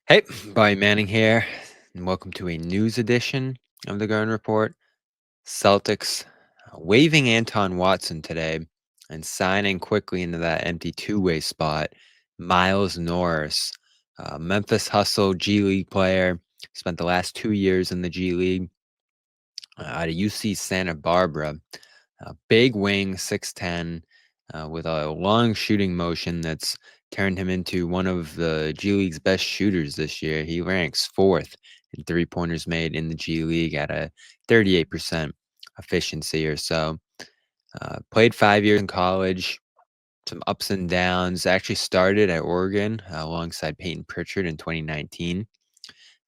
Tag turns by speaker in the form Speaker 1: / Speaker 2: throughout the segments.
Speaker 1: Hey, Brian Manning here, and welcome to a news edition of the Garden Report. Celtics waiving Anton Watson today and signing quickly into that empty two-way spot. Miles Norris, Memphis Hustle G League player, spent the last 2 years in the G League out of UC Santa Barbara. Big wing, 6'10", with a long shooting motion that's turned him into one of the G League's best shooters this year. He ranks fourth in three-pointers made in the G League at a 38% efficiency or so. Played 5 years in college, some ups and downs. Actually started at Oregon alongside Peyton Pritchard in 2019.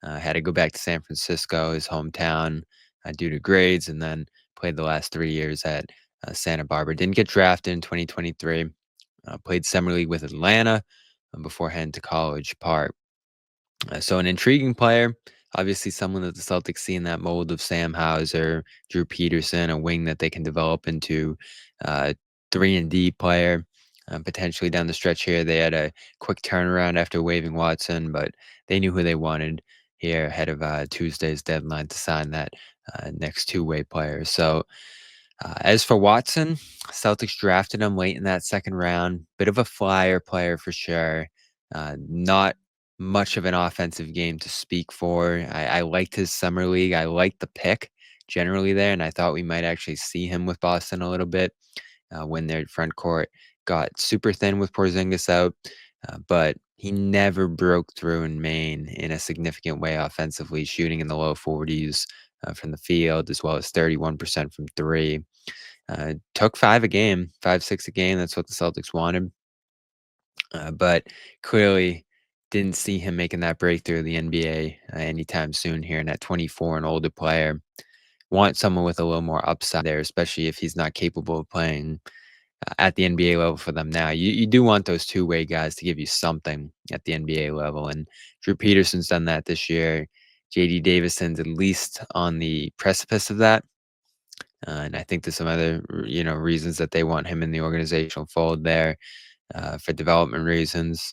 Speaker 1: Had to go back to San Francisco, his hometown, due to grades, and then played the last 3 years at Santa Barbara. Didn't get drafted in 2023. Played summer league with Atlanta before heading to College Park. So an intriguing player, obviously someone that the Celtics see in that mold of Sam Hauser, Drew Peterson, a wing that they can develop into 3-and-D player. Potentially down the stretch here, they had a quick turnaround after waiving Watson, but they knew who they wanted here ahead of Tuesday's deadline to sign that next two-way player. So as for Watson, Celtics drafted him late in that second round. Bit of a flyer player for sure. Not much of an offensive game to speak for. I liked his summer league. I liked the pick generally there, and I thought we might actually see him with Boston a little bit when their front court got super thin with Porzingis out. But he never broke through in Maine in a significant way offensively, shooting in the low 40s from the field, as well as 31% from three. Took 5, 6 a game. That's what the Celtics wanted. But clearly didn't see him making that breakthrough in the NBA anytime soon here. And at 24, an older player, want someone with a little more upside there, especially if he's not capable of playing at the NBA level for them now. You do want those two-way guys to give you something at the NBA level, and Drew Peterson's done that this year. JD Davison's at least on the precipice of that. And I think there's some other, reasons that they want him in the organizational fold there for development reasons.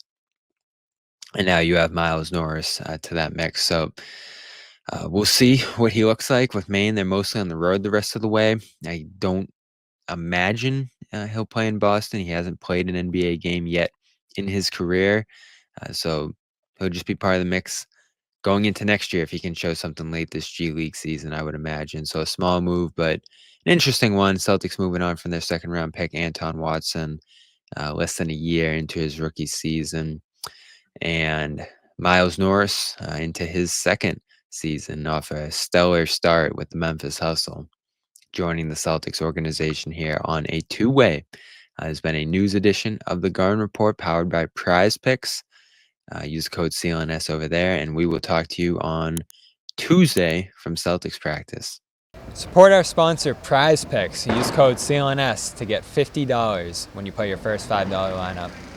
Speaker 1: And now you have Miles Norris to that mix. So we'll see what he looks like with Maine. They're mostly on the road the rest of the way. I don't imagine he'll play in Boston. He hasn't played an NBA game yet in his career. So he'll just be part of the mix going into next year if he can show something late this G League season, I would imagine. So a small move, but an interesting one. Celtics moving on from their second round pick, Anton Watson, less than a year into his rookie season. And Miles Norris into his second season off a stellar start with the Memphis Hustle, joining the Celtics organization here on a two-way. Has been a news edition of the Garden Report powered by Prize Picks. Use code CLNS over there, and we will talk to you on Tuesday from Celtics practice.
Speaker 2: Support our sponsor, Prize Picks. Use code CLNS to get $50 when you play your first $5 lineup.